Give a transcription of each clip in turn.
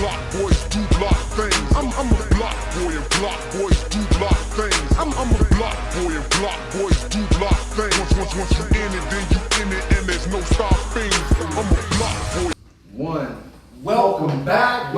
block boys do block things. I'm a block boy and block boys do block things. I'm a block boy and block boys do block things. Once you in it, then you in it, and there's no stopping. I'm a block boy. One. Welcome back.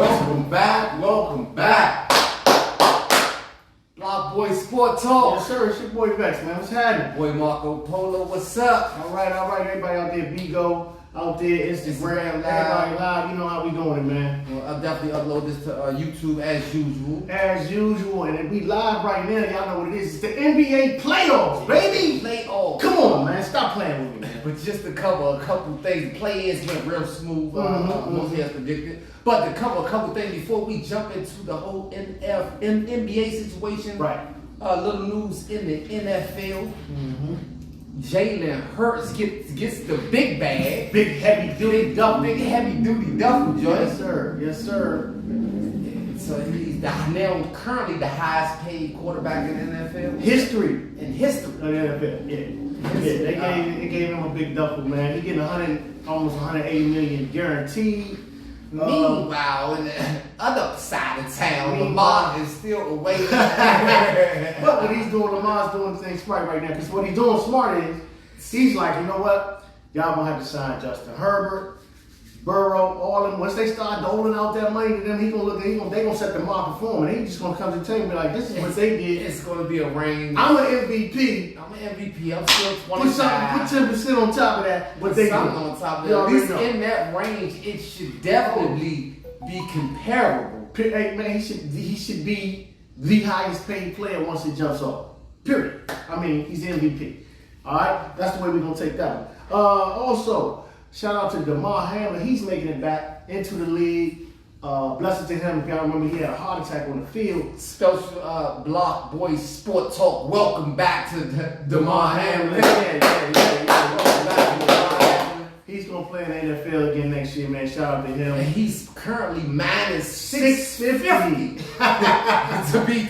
BlockBoy SportsTalk. Yes, sir. It's your boy Vex, man. What's happening? Boy Marco Polo, what's up? All right. Everybody out there, Bigo, out there, Instagram, everybody live. You know how we doing it, man. Well, I'll definitely upload this to YouTube as usual. As usual, and we live right now. Y'all know what it is. It's the NBA playoffs, baby. Playoffs. Come on, man. Stop playing with me, man. But just to cover a couple things, the play-ins went real smooth, mostly as predicted. But to cover a couple things before we jump into the whole NBA situation, right? Little news in the NFL. Jalen Hurts gets the big bag, big heavy duty duffel joint. Yes, sir. Yes, sir. So he's now currently the highest paid quarterback in the NFL history. In history of the NFL, yeah. They gave him a big duffel, man. He getting almost 180 million guaranteed. Meanwhile, in the other side of town, Lamar is still away. But what he's doing, Lamar's doing things smart right now. Because what he's doing smart is, he's like, you know what? Y'all gonna have to sign Justin Herbert, Burrow, all of them. Once they start doling out that money to them, they gonna set the market for him. And he's just gonna come to the table and be like, this is what they did. It's gonna be a range. I'm an MVP. I'm still 25. Put 10% on top of that. What they something on top of that. At least in that range, it should definitely be comparable. Hey man, he should be the highest paid player once it jumps off. Period. I mean, he's MVP. All right, that's the way we're gonna take that one. Also, shout out to DeMar Hamlin. He's making it back into the league. Blessed to him. If y'all remember, he had a heart attack on the field. Special BlockBoy SportsTalk. Welcome back to DeMar Hamlin. Yeah. Welcome back to DeMar Hamlin. He's gonna play in the NFL again next year, man. Shout out to him. And he's currently minus 650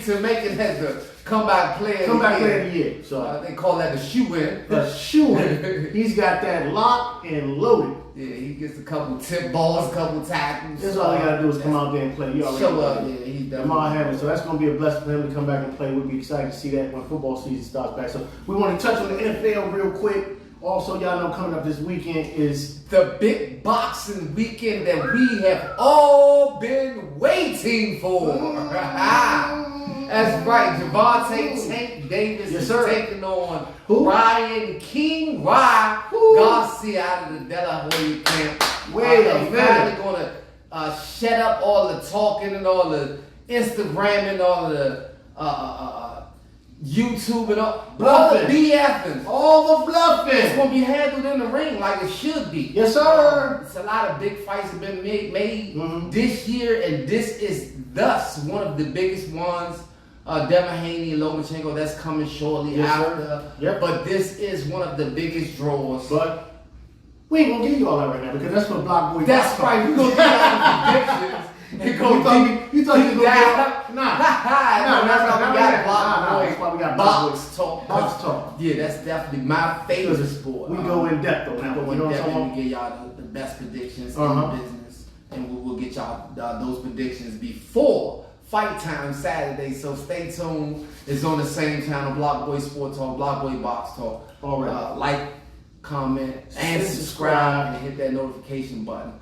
to make it as a comeback player of the year. So they call that a shoe-in. A shoe-in. He's got that locked and loaded. Yeah, he gets a couple tip balls, a couple tackles. That's all he gotta do is come out there and play. You already show up. Yeah, he's DeMar Hamlin. So that's gonna be a blessing for him to come back and play. We'll be excited to see that when football season starts back. So we want to touch on the NFL real quick. Also, y'all know coming up this weekend is the big boxing weekend that we have all been waiting for. That's right, Javante Tank Davis is taking on Ryan King Garcia out of the De La Hoya camp. They're finally going to shut up all the talking and all the Instagram and all the YouTube and all the BFing. All the bluffing. It's going to be handled in the ring like it should be. Yes, sir. It's a lot of big fights have been made this year, and this is thus one of the biggest ones. Devin Haney and Lomachenko, that's coming shortly after. Yep. But this is one of the biggest draws. But we ain't gonna give you all that right now because that's what BlockBoy. That's right. We're gonna give y'all the predictions. And go you thought you was gonna get Nah, that's why we got Box Talk. Box Talk. Yeah, that's definitely my favorite sport. We go in depth on that. We go in depth and we get y'all the best predictions in the business, and we'll get y'all those predictions before fight time Saturday, so stay tuned. It's on the same channel, BlockBoy SportsTalk, BlockBoy Box Talk. All right. Like, comment, and subscribe, and hit that notification button.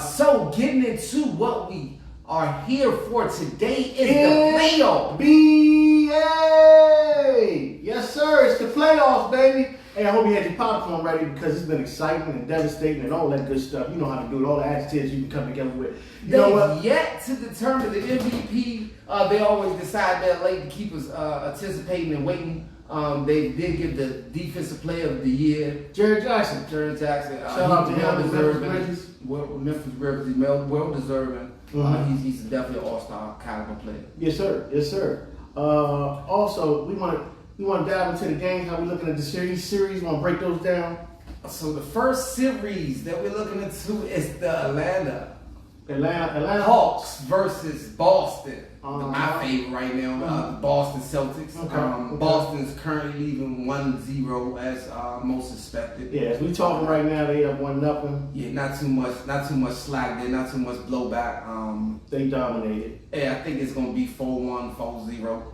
So getting into what we are here for today is the playoffs. NBA! Yes, sir. It's the playoffs, baby. Hey, I hope you had your popcorn ready because it's been exciting and devastating and all that good stuff. You know how to do it. All the adjectives you can come together with. They've yet to determine the MVP. They always decide that late to keep us anticipating and waiting. They did give the Defensive Player of the Year, Jared Jackson. Shout out to him. Memphis Grizzlies, well deserving. He's definitely an all-star caliber player. Yes, sir. Yes, sir. Also, we want to dive into the games. How we looking at the series? We want to break those down. So the first series that we're looking into is the Atlanta Atlanta Hawks versus Boston. Uh-huh. My favorite right now, the Boston Celtics. Okay. Boston is currently leaving 1-0 as most expected. Yeah, as we talking right now, they have 1-0. Yeah, not too much slack there, not too much blowback. They dominated. Yeah, I think it's gonna be 4-1, 4-0.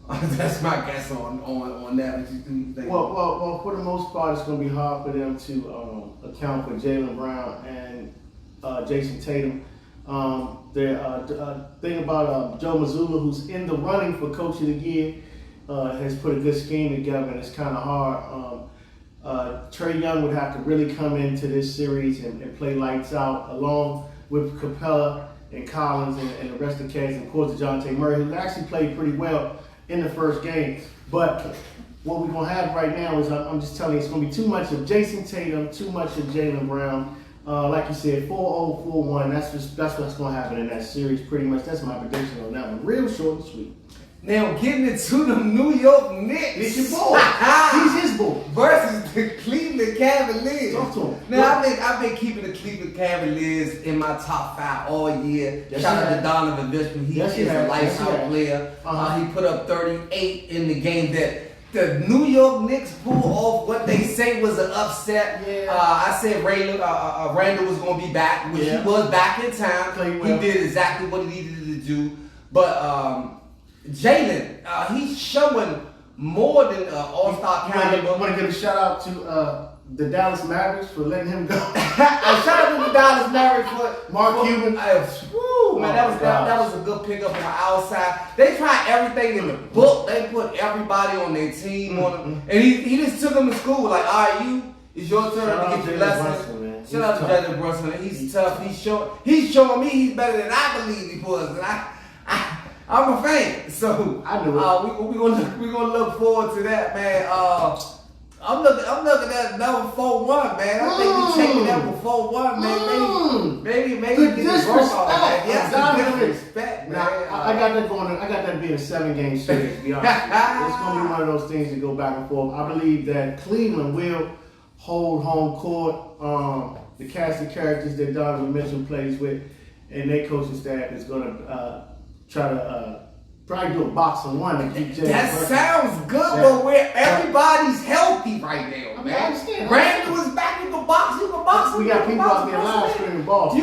That's my guess on that. What you think? Well, for the most part, it's going to be hard for them to account for Jaylen Brown and Jason Tatum. The thing about Joe Mazzulla, who's in the running for Coach of the Year, has put a good scheme together, and it's kind of hard. Trae Young would have to really come into this series and play lights out, along with Capella and Collins and the rest of the cast, and of course DeJounte Murray, who actually played pretty well in the first game. But what we're going to have right now is, I'm just telling you, it's going to be too much of Jason Tatum, too much of Jaylen Brown. Like you said, 4-0, 4-1. That's what's going to happen in that series, pretty much. That's my prediction on that one. Real short and sweet. Now, getting into the New York Knicks. It's your boy. He's his boy. Versus the Cleveland Cavaliers. Talk to him. Now, I've been keeping the Cleveland Cavaliers in my top 5 all year. Yes, Shout out to Donovan Mitchell. He is a lights out player. He put up 38 in the game that the New York Knicks pulled off what they say was an upset. Yeah. I said Randall was going to be back, which he was back in time. Played well. He did exactly what he needed to do. But Jaylen, he's showing more than all-star caliber. I want to give a shout out to the Dallas Mavericks for letting him go. Shout out to the Dallas Mavericks for Mark Cuban. Man, that was a good pickup on the outside. They tried everything in the book. They put everybody on their team on him, and he just took them to school. Like, all right, it's your turn to get your lessons. Shout out to Jalen Brunson. He's tough. He's showing me he's better than I believe he was, and I'm a fan. So I knew it. We're gonna look forward to that, man. I'm looking at number 4-1, man. I think we taking that with 4-1, man. Maybe the get it wrong on that. Yes, Donovan. the disrespect, man. I got that going. I got that being a 7-game series. To be honest, it's going to be one of those things that go back and forth. I believe that Cleveland will hold home court. The cast of characters that Donovan Mitchell plays with, and their coaching staff is going to try to probably do a boxing one and keep Jalen. That sounds good, but where everybody's healthy right now, man. I understand. Randall is back in the box. You can box. We got people out there live streaming balls. Okay.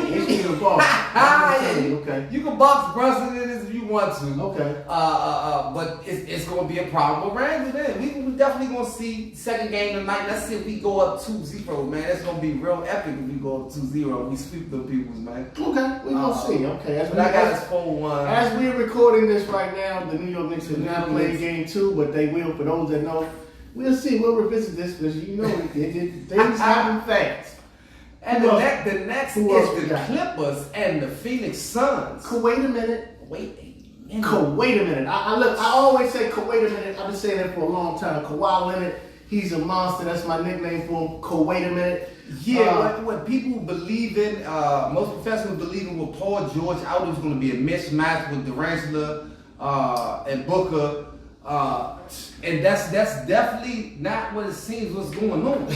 You can box Brunson in this if you want to. Okay. But it's going to be a problem with Randall. Then we definitely going to see second game tonight. Let's see if we go up 2-0, man. It's going to be real epic if we go up 2-0. We sweep the peoples, man. Okay, we're going to see. Okay. But I got us 4-1. As we're recording this right now, the New York Knicks have not played game 2, but they will. For those that know, we'll see. We'll revisit this because things happen fast. And the next is the Clippers and the Phoenix Suns. Wait a minute. Wait a minute. I always say wait a minute. I've been saying that for a long time. Kawhi Leonard, he's a monster. That's my nickname for him. Wait a minute. Yeah, what people believe in, most professionals believe in with Paul George out, it was going to be a mismatch with Durant and Booker. And that's definitely not what it seems what's going on.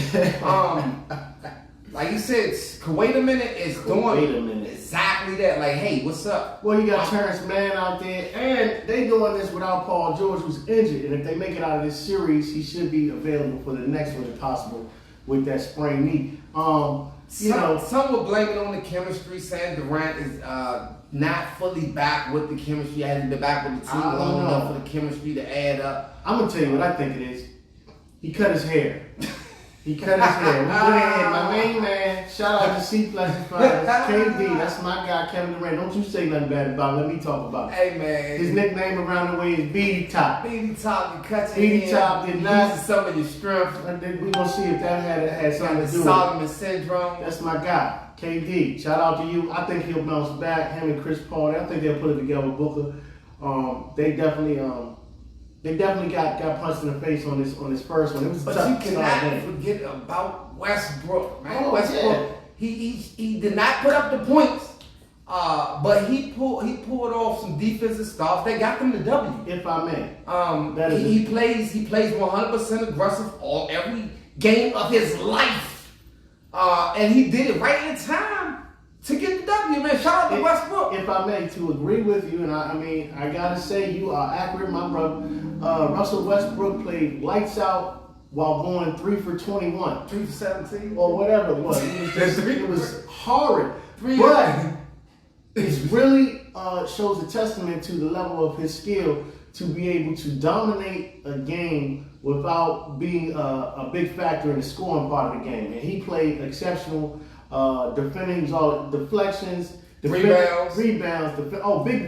Like you said, wait a minute is doing exactly that. Like, hey, what's up? Well, you got Terrence Mann out there, and they doing this without Paul George, who's injured. And if they make it out of this series, he should be available for the next one if possible with that sprained knee. Some will blame it on the chemistry, saying Durant is not fully back with the chemistry. He hasn't been back with the team long enough for the chemistry to add up. I'm gonna tell you what I think it is. He cut his hair. We went ahead. My main man, shout out to C Classified, KD. That's my guy, Kevin Durant. Don't you say nothing bad about him. Let me talk about it. Hey, man. His nickname around the way is Beady Top. Beady Top, you cut your Beady Top did not. Using some of your strength. We're going to see if that had something to do with it. Solomon Syndrome. That's my guy, KD. Shout out to you. I think he'll bounce back. Him and Chris Paul, I think they'll put it together with Booker. They definitely got punched in the face on this first one. It was but tough. You cannot forget about Westbrook, man. Oh, Westbrook, yeah. He did not put up the points, but he pulled off some defensive stuff. They got them the W. If I may, he plays 100% aggressive every game of his life, and he did it right in time to get the W, man. Shout out to Westbrook. If I may, to agree with you, and I mean, I gotta say you are accurate, my brother. Russell Westbrook played lights out while going 3 for 21. 3 for 17. Or whatever it was. It was horrid. But it really shows a testament to the level of his skill to be able to dominate a game without being a big factor in the scoring part of the game. And he played exceptional defending. He was all deflections, rebounds, big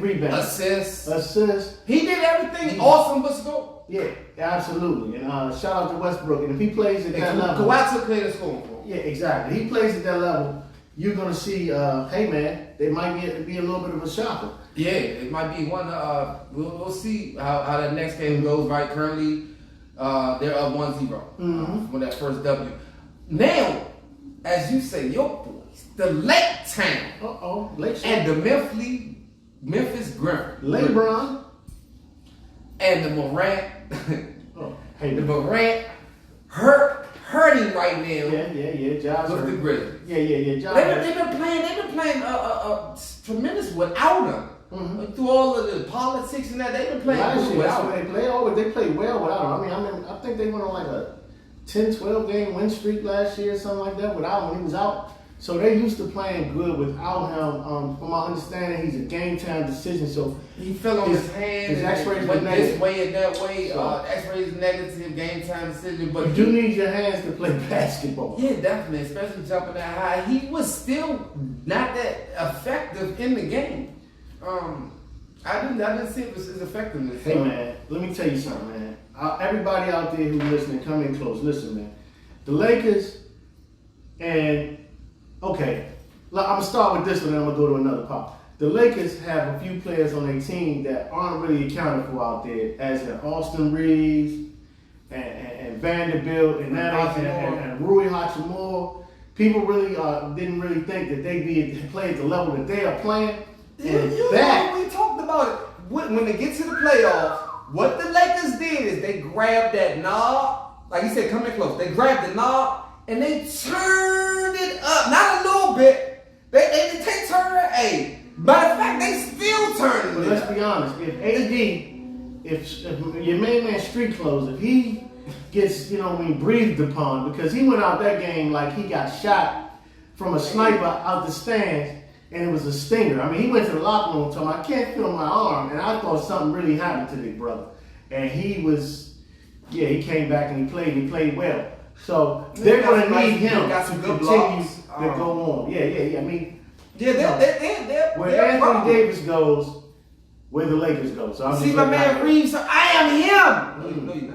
rebounds, assists. He did everything awesome but score. Yeah, absolutely. And shout out to Westbrook. And if he plays at that level, Kawhi took care of scoring for him. Yeah, exactly. He plays at that level. You're gonna see, hey man, they might be a little bit of a shocker. Yeah, it might be one. We'll see how that next game goes. Right, currently they're up 1-0 for that first W. Now, as you say, your boys, the Lake Town, and the Memphis Griffin, LeBron, and the Morant, the Morant hurting right now. Yeah. Josh with the Grizzlies. Yeah. Josh. They've been playing tremendous without him. Through all of the politics and that, they've been playing good without him. They played well without him. I think they went on like a 10-12 game win streak last year, something like that, without him when he was out. So they're used to playing good without him. From my understanding, he's a game time decision. So he fell on his hand. His X-rays went negative. This way and that way. So, X-rays negative, game time decision. But you do need your hands to play basketball. Yeah, definitely, especially jumping that high. He was still not that effective in the game. I didn't see his effectiveness. Hey man, let me tell you something, man. Everybody out there who's listening, come in close. Listen, man. The Lakers and okay, I'm gonna start with this one, and I'm gonna go to another part. The Lakers have a few players on their team that aren't really accounted for out there, as in Austin Reeves and Vanderbilt and Rui Hachimura. People really didn't really think that they'd play at the level that they are playing. And we talked about it. When they get to the playoffs, what the Lakers did is they grabbed that knob, like you said, come in close. They grabbed the knob and they turned it up, not a little bit. They turned it. Hey, matter of fact, they still turning it. But let's be honest. If your main man Street Clothes, if he gets breathed upon, because he went out that game like he got shot from a sniper out the stands. And it was a stinger. I mean, he went to the locker room and told me, I can't feel my arm. And I thought something really happened to Big Brother. And he came back and he played well. So they're going to need him to continue to go on. Yeah. I mean, they're where Anthony Davis goes, where the Lakers go. So see my man Reeves, I am him. No, you're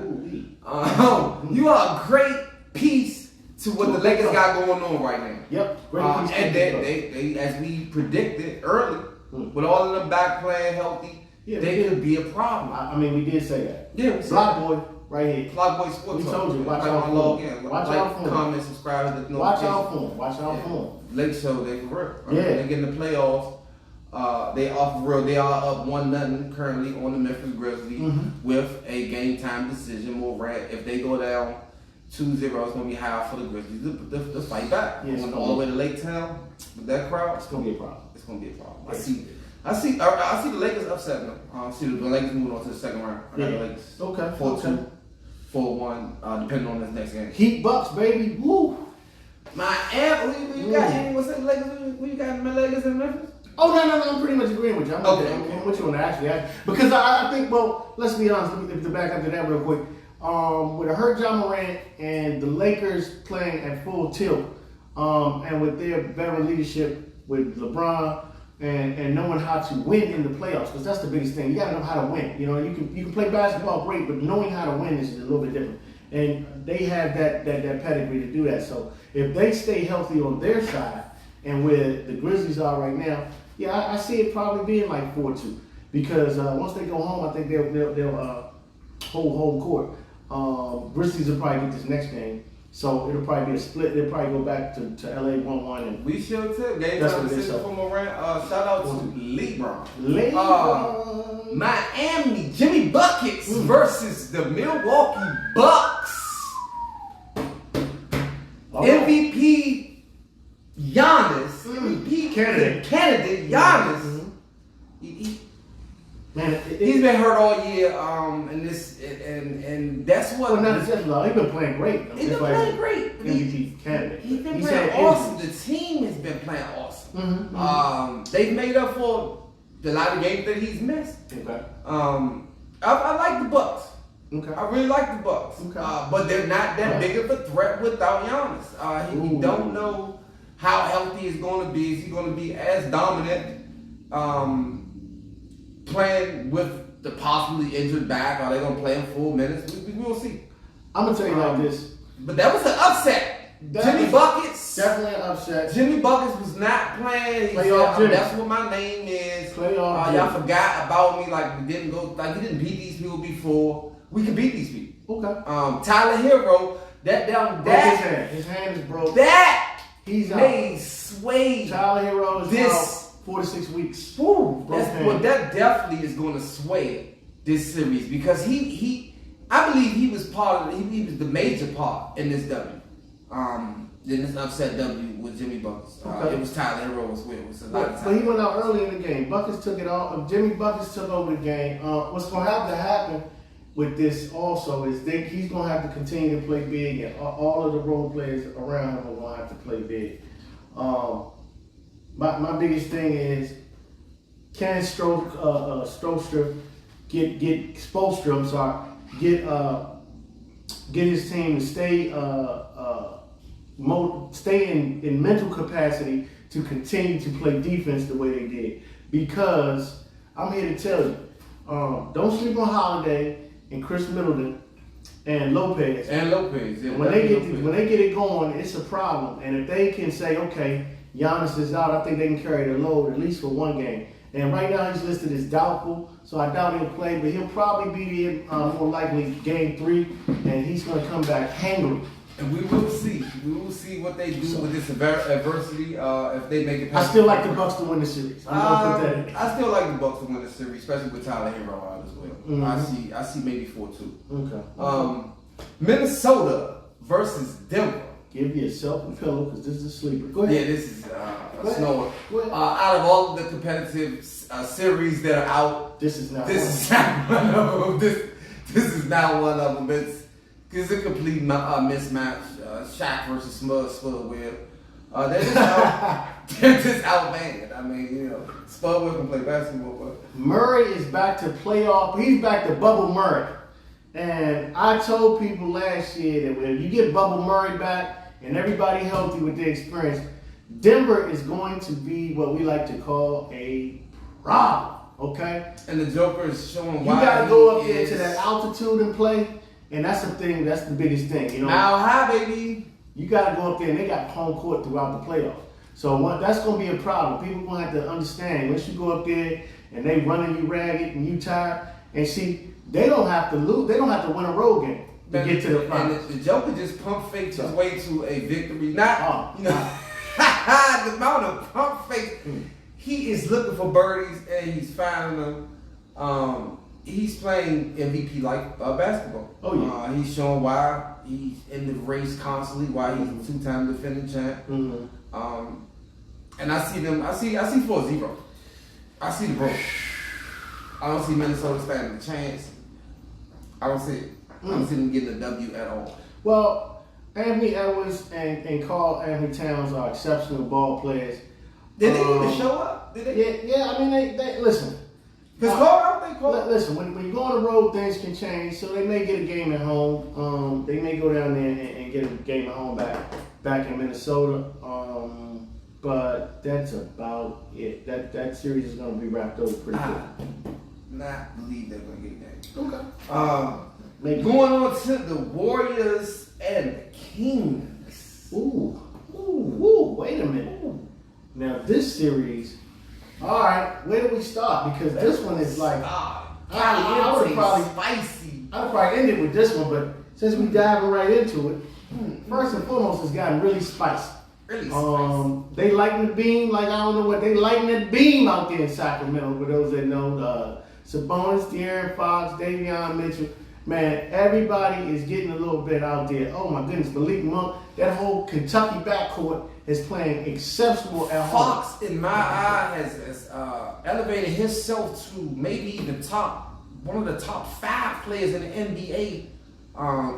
not. You are a great piece to what the Lakers got going on right now. Yep. Great piece. And they, as we predicted early, with all of them back playing healthy, they could be a problem. I mean, we did say that. Yeah. BlockBoy right here. BlockBoy SportsTalk. We told you. Watch out for him. Watch out for him. Comment, subscribe. Watch out for him. Watch out for him. Lake Show, they for real. Yeah. They get in the playoffs. They off real. They are up 1-0 currently on the Memphis Grizzlies with a game time decision. Morant, if they go down 2-0, it's going to be high for the Grizzlies to fight back. Yeah, all the way to Lake Town with that crowd. It's going to be a problem. It's going to be a problem. I see the Lakers upsetting them. I see the Lakers moving on to the second round. I got the Lakers 4-2, 4-1, depending on this next game. Heat Bucks, baby. Woo! Miami, who you got? What's that Lakers? Who you got in the Lakers in Memphis? Oh, no, I'm pretty much agreeing with you. I'm with you on that, actually. Because I think, well, let's be honest, let me back up to that real quick. With a hurt John Morant and the Lakers playing at full tilt, and with their veteran leadership with LeBron and knowing how to win in the playoffs, because that's the biggest thing. You got to know how to win. You know, you can play basketball great, but knowing how to win is a little bit different. And they have that pedigree to do that. So if they stay healthy on their side, and where the Grizzlies are right now, I see it probably being like 4-2. Because once they go home, I think they'll hold home court. Grizzlies will probably get this next game, so it'll probably be a split. They'll probably go back to LA 1-1. And we should too. Game time decision for Morant. Shout out to LeBron. Miami Jimmy Buckets versus the Milwaukee Bucks. MVP Giannis, MVP candidate candidate, Giannis, he's been hurt all year, and that's what. Well, not just he's been playing great. He's been playing great. MVP candidate. He's been playing awesome. The team has been playing awesome. They've made up for a lot of games that he's missed. Okay. I like the Bucks. Okay. I really like the Bucks. Okay. But they're not that big of a threat without Giannis. He don't know how healthy he's going to be. Is he going to be as dominant playing with the possibly injured back? Are they going to play him full minutes? We will see. I'm going to tell you like this. But that was an upset. Jimmy Buckets. Definitely an upset. Jimmy Buckets was not playing. He said, that's what my name is. Y'all forgot about me. Like we didn't go. Like we didn't beat these people before. We can beat these people. Okay. Tyler Hero. His hand is broke. That he's may sway. Tyler Hero is out 4 to 6 weeks. That definitely is going to sway this series because I believe he was part of. He was the major part in this W. Then this upset W with Jimmy Buckets. It was Tyler Hero was with. It was a lot of time. But he went out early in the game. Buckets took it off. Jimmy Buckets took over the game. What's going to have to happen with this also is he's going to have to continue to play big, and all of the role players around him are going to have to play big. My biggest thing is can Spoelstra get his team to stay in mental capacity to continue to play defense the way they did. Because I'm here to tell you, don't sleep on Holiday and Chris Middleton and Lopez. Yeah, when they get it going, it's a problem. And if they can say, okay, Giannis is out, I think they can carry the load at least for one game. And right now he's listed as doubtful, so I doubt he'll play, but he'll probably be in more likely game 3, and he's going to come back hangry. And we will see. We will see what they do with this adversity. If they make it past. I still like the Bucks to win the series. I still like the Bucks to win the series, especially with Tyler Hero out as well. Mm-hmm. I see maybe 4-2. Okay. Minnesota versus Denver. Give yourself a pillow because this is a sleeper. Go ahead. Yeah, this is a snower. Out of all of the competitive series that are out, this is not one of them. This is not one of them. It's a complete mismatch. Shaq versus Spud Webb. They're just outmanned. I mean, Spud Webb can play basketball, but Murray is back to playoff. He's back to Bubble Murray. And I told people last year that when you get Bubble Murray back and everybody healthy with their experience, Denver is going to be what we like to call a problem. Okay? And the Joker is showing why. You got to go up there to that altitude and play. And that's the thing. That's the biggest thing. Now, hi, baby. You got to go up there, and they got home court throughout the playoffs. So that's going to be a problem. People going to have to understand once you go up there and they running you ragged and you tired. And see, they don't have to lose. They don't have to win a road game to get to the finals. And the Joker just pump faked his way to a victory. The amount of pump fake. He is looking for birdies and he's finding them. He's playing MVP like basketball. Oh yeah. He's showing why he's in the race constantly. Why he's a 2-time defending champ. Mm-hmm. And I see them. I see 4-0. I see the Bros. I don't see Minnesota standing a chance. I don't see it. I don't see them getting a W at all. Well, Anthony Edwards and Karl Anthony Towns are exceptional ball players. Did they even show up? Did they? Yeah. I mean, they listen. Because I don't think Karl. Listen, when you go on the road, things can change. So they may get a game at home. They may go down there and get a game at home back in Minnesota. But that's about it. That series is going to be wrapped over pretty quick. Not believe they're going to get a game. Okay. Going on to the Warriors and the Kings. Ooh. Wait a minute. Now this series. All right, where do we start? Because this one is like I would probably ended with this one, but since we diving right into it, first and foremost, it's gotten really spicy. They lighten the beam like I don't know what they lighten the beam out there in Sacramento. For those that know, Sabonis, De'Aaron Fox, Davion Mitchell, man, everybody is getting a little bit out there. Oh my goodness, Malik Monk, that whole Kentucky backcourt is playing exceptional at home. Fox, in my eye, has elevated himself to maybe even one of the top 5 players in the NBA.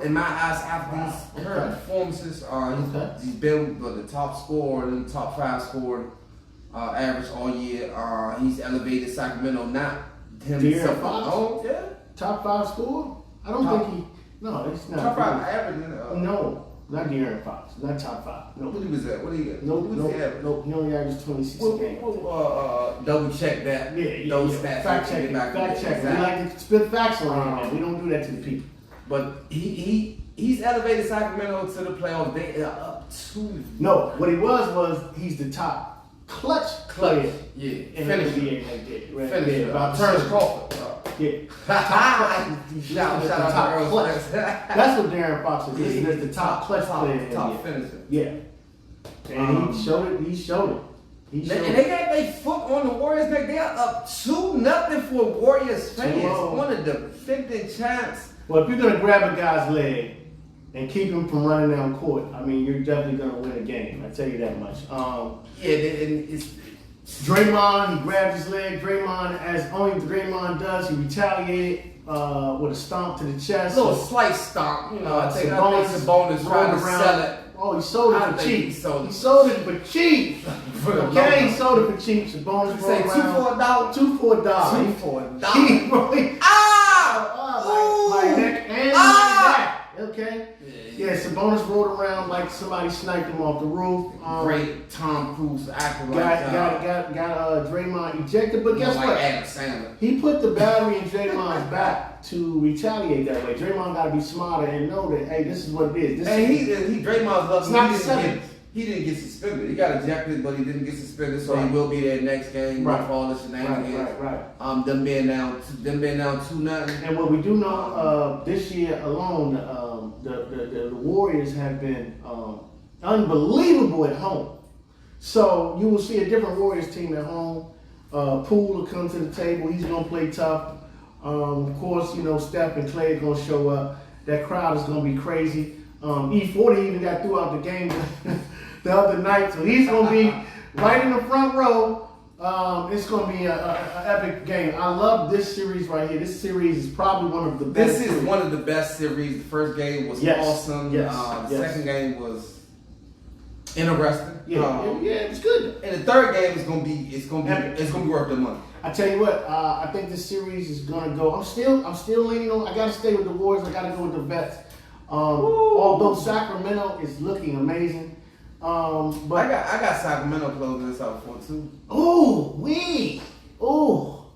In my eyes, after these current performances, he's been the top scorer and the top 5 scorer average all year. He's elevated Sacramento, not him himself. Oh, yeah. Top 5 scorer? I don't think he. No, it's not. Top 5 average. No. Not De'Aaron Fox. Not top 5. No. What he was at? What he got? Nope. He only averaged 26 a game. We'll double check that. Those stats. Fact check. Exactly. We like to spit facts on him, man. We don't do that to the people. But he's elevated Sacramento to the playoffs. They are up 2. No, what he was he's the top clutch player. Yeah. In the NBA like that. Right? Finisher. About Terrence Crawford. Yeah. Shout out top to Earl clutch. Smith. That's what De'Aaron Fox is. He's the top clutch player. Top finisher. Yeah. And he showed it. And they got their foot on the Warriors' neck. They are up 2-0 for Warriors fans. One of the defending champs. Well, if you're gonna grab a guy's leg and keep him from running down court, I mean, you're definitely gonna win a game. I tell you that much. And it's Draymond, he grabbed his leg. Draymond, as only Draymond does, he retaliated with a stomp to the chest. a little slight stomp. You know, I think Sabonis trying to sell it. Oh, he sold it for cheap. He sold it for cheap. Okay, he sold it for cheap. Sabonis say $2 for $1. $2 for $1. $2 for $1. My neck and my back. Okay. Yeah, Sabonis rolled around like somebody sniped him off the roof. Great Tom Cruise acting got Draymond ejected, but guess what? Adam Sandler. He put the battery in Draymond's back to retaliate that way. Draymond got to be smarter and know that, hey, this is what it is. Draymond's lucky. He didn't get suspended. He got ejected, but he didn't get suspended, so he will be there next game. Right. For all the shenanigans. Right. Them being down 2-0. And what we do know, this year alone, the Warriors have been unbelievable at home. So you will see a different Warriors team at home. Poole will come to the table. He's going to play tough. Of course, Steph and Clay are going to show up. That crowd is going to be crazy. E40 even got throughout the game the other night, so he's going to be right in the front row. It's going to be an epic game. I love this series right here. This series is probably one of the best. This is one of the best series. The first game was awesome. The second game was interesting. It's good. And the third game is going to be worth the money. I tell you what, I think this series is going to go. I'm still leaning on. I got to stay with the Warriors. I got to go with the vets. Although Sacramento is looking amazing. But I got Sacramento closing this out 4-2.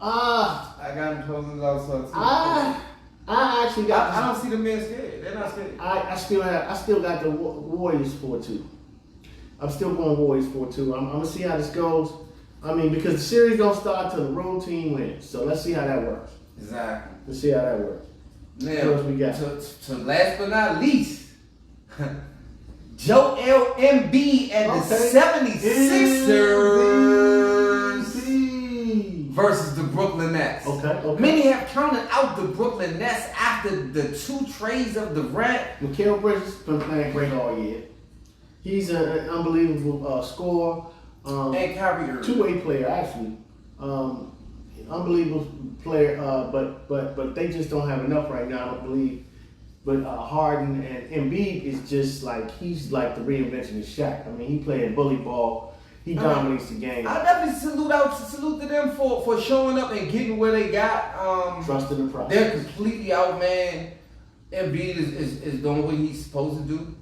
I got them closing this out 4-2. I actually got. I don't see them being scared. They're not scared. I still got the Warriors 4-2. I'm still going Warriors 4-2. I'm gonna see how this goes. I mean, because the series don't start till the road team wins. So let's see how that works. Exactly. Let's see how that works. Now, what else we got? To last but not least, Joel Embiid and the 76ers versus the Brooklyn Nets. Okay. Many have counted out the Brooklyn Nets after the 2 trades of Durant. Mikal Bridges been playing great all year. He's an unbelievable scorer. And Kyrie Irving. 2-way player, actually. Unbelievable player, but they just don't have enough right now, I don't believe. But Harden and Embiid is just like, he's like the reinvention of Shaq. I mean, he playing bully ball. He dominates the game. I definitely salute to them for showing up and getting where they got. Trust in the process. They're completely outmanned. Embiid is doing what he's supposed to do.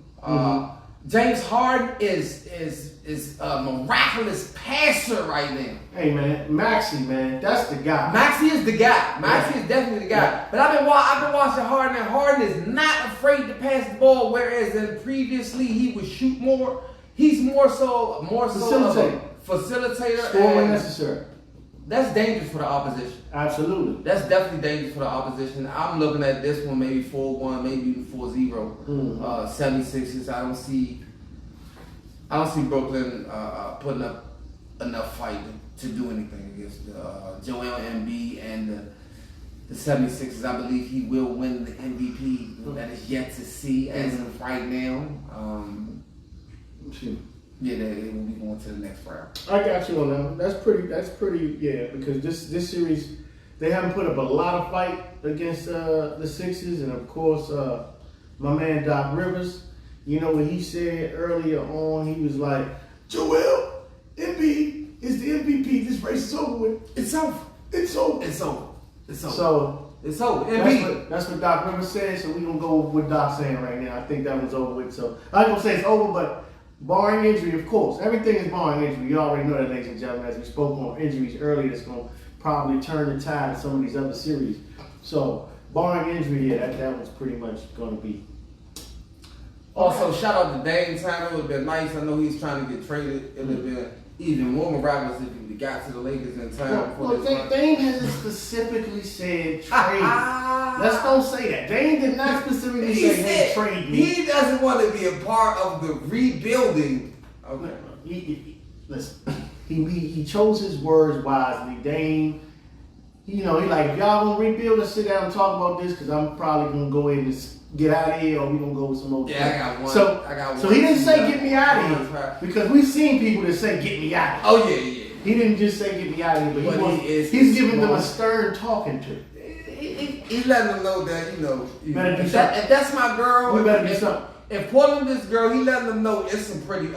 James Harden is a miraculous passer right now. Hey man, Maxey, man, that's the guy. Maxey is the guy. Maxey is definitely the guy. Yeah. But I've been watching Harden, and Harden is not afraid to pass the ball. Whereas previously he would shoot more. He's more so facilitator. Score when necessary. That's dangerous for the opposition. Absolutely. That's definitely dangerous for the opposition. I'm looking at this one maybe 4-1, maybe even 4-0. 76ers. I don't see Brooklyn putting up enough fight to do anything against Joel Embiid and the 76ers. I believe he will win the MVP. That is yet to see as of right now. Yeah, they will be going to the next round. I got you on that one. That's pretty, yeah, because this series, they haven't put up a lot of fight against the Sixers, and of course, my man Doc Rivers, you know what he said earlier on, he was like, Joel, Embiid is the MVP, this race is over with. It's over. It's over. It's over. It's over. So, it's over. that's what Doc Rivers said, so we're going to go with what Doc's saying right now. I think that one's over with, so I ain't going to say it's over, but barring injury, of course. Everything is barring injury. You already know that, ladies and gentlemen. As we spoke on injuries earlier, that's going to probably turn the tide in some of these other series. So, barring injury, yeah, that one's pretty much going to be. Also, shout out to Dame Time. It would have been nice. I know he's trying to get traded. It would have been even more miraculous if he got to the Lakers in time. Well, Dame hasn't specifically said trade. Let's don't say that. Dame did not specifically say, hey, trade me. He doesn't want to be a part of the rebuilding. Okay. Listen, he chose his words wisely. Dame, he like, if y'all gonna rebuild, let's sit down and talk about this, because I'm probably gonna go in and get out of here, or we gonna go with some more. Yeah, I got one. So he didn't say get me out of here, because we've seen people that say get me out of here. Oh yeah. He didn't just say get me out of here, but he's giving them a stern talking to. He's letting them know that, if that's my girl. We better do something. If Portland this girl, he letting them know it's some pretty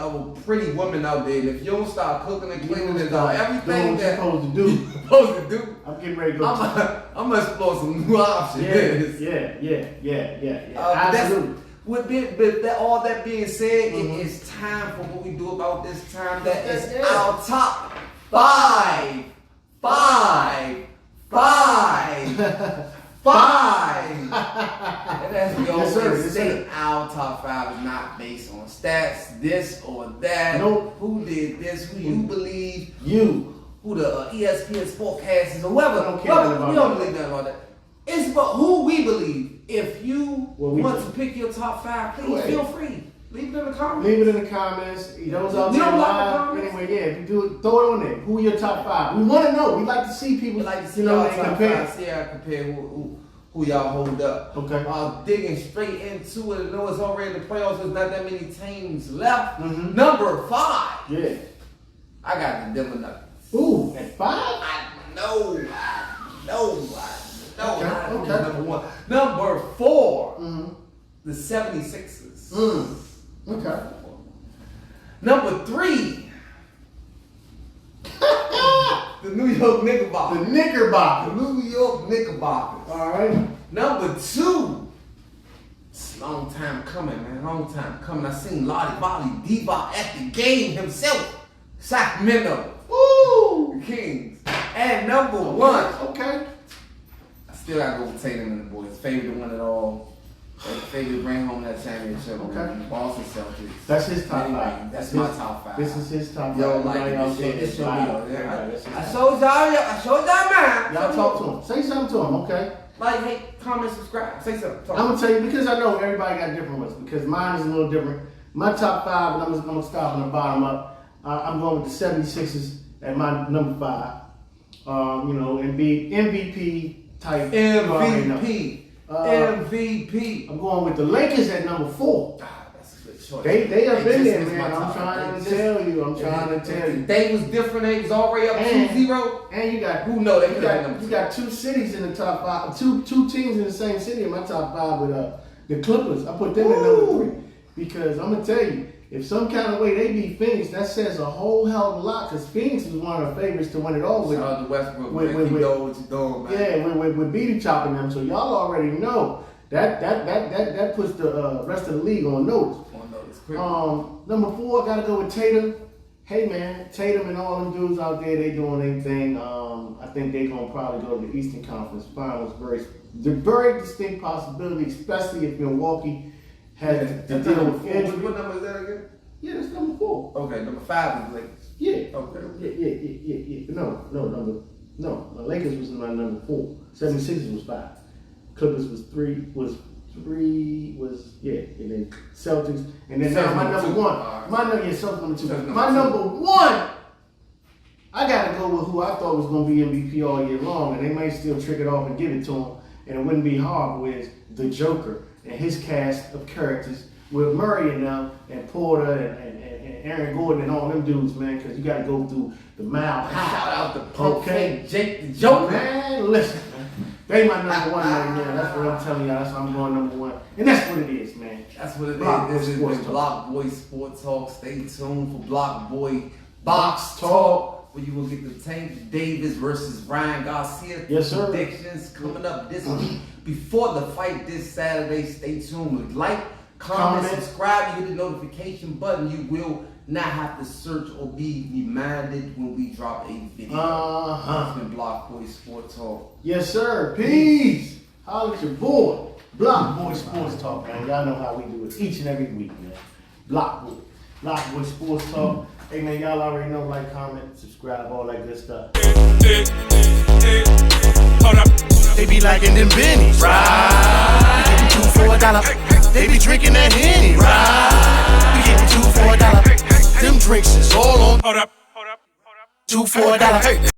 women out there. And if you don't start cooking and cleaning and everything that you're supposed to do, I'm getting ready to go. I'm gonna explore some new options. Yeah. Absolutely. With all that being said, it is time for what we do about this time. That is our top five. And as we always say, our top five is not based on stats, this or that. Nope. Who did this? Who you believe? Who the ESPN sportcasters or whoever. We don't believe nothing about that. It's about who we believe. If you want to pick your top five, please feel free. Leave it in the comments. Leave it in the comments. Those out there live. Anyway, if you do it, throw it on there. Who are your top five? We want to know. We like to see people. We like to see y'all top five. See how I compare who y'all hold up. Okay. Digging straight into it. I know it's already the playoffs. There's not that many teams left. Number 5. Yeah. I got the Denver Nuggets. Ooh, at 5? I know. Okay. Number 1. Number 4. The 76ers. Okay. Number 3. The New York Knickerbockers. The Knickerbockers. The New York Knickerbockers. All right. Number 2. It's a long time coming, man. Long time coming. I seen Lottie Volley Diva at the game himself. Sacramento. Woo! The Kings. And number 1. Okay. I still gotta go with Tatum and the boys. Favorite to win it all. Favorite to bring home that championship. Okay. Boston Celtics. That's his top Anyway, 5. That's my top 5. This is his top 5. Yo, like this shit. This show me. I showed y'all, man. Y'all talk to him. Say something to him, okay? Like, hey, comment, subscribe. Say something. I'm gonna tell you, because I know everybody got different ones, because mine is a little different. My top 5, and I'm just gonna start from the bottom up. I'm going with the 76ers at my number 5. MVP type. MVP. MVP. I'm going with the Lakers at number 4. That's a good choice. They have been there, man. I'm trying to tell you. They was different. They was already up 2-0. And you got who know they could have you got 2 cities in the top 5. Two teams in the same city in my top 5 with the Clippers. I put them at number 3 because I'm gonna tell you, if some kind of way they beat Phoenix, that says a whole hell of a lot, because Phoenix was one of the favorites to win it all with. Shout out to Westbrook, man. Keep doing what you're doing, man. Yeah, with Beatty chopping them. So y'all already know that puts the rest of the league on notice. Number 4, I gotta go with Tatum. Hey man, Tatum and all them dudes out there, they doing their thing. I think they gonna probably go to the Eastern Conference Finals. Very distinct possibility, especially if Milwaukee has to deal with injury. What number is that again? Yeah, that's number 4. Okay, number 5 is Lakers. Yeah. Okay. Yeah. No. The Lakers was my number 4. 76ers was 5. Clippers was 3. And then Celtics, and then now my number 1. Celtics number 2. My number 1. I gotta go with who I thought was gonna be MVP all year long, and they may still trick it off and give it to him, and it wouldn't be hard with the Joker and his cast of characters, with Murray and them and Porter and Aaron Gordon and all them dudes, man, because you got to go through the mile high. Shout out to Punk Fake Jake the Joker. Man, listen, man. They my number one right now. That's what I'm telling y'all. That's why I'm going number one. And that's what it is, man. That's what it BlockBoy is. This is Sports the Talk. BlockBoy Sports Talk. Stay tuned for BlockBoy Box Talk, where you will get the Tank Davis versus Ryan Garcia Yes, sir. predictions coming up this week. Before the fight this Saturday, stay tuned. Like, comment, subscribe, hit the notification button. You will not have to search or be reminded when we drop a video. It's been BlockBoy Sports Talk. Yes, sir. Peace. Holla at your boy. BlockBoy Sports Talk, man. Y'all know how we do it each and every week, man. BlockBoy Sports Talk. Hey, man, y'all already know, like, comment, subscribe, all that good stuff. Hold up. They be liking them bennies, right? We getting 2 for $1. They be drinking that Henny, right? We getting 2 for $1. Them drinks is all on. Hold up. 2 for $1.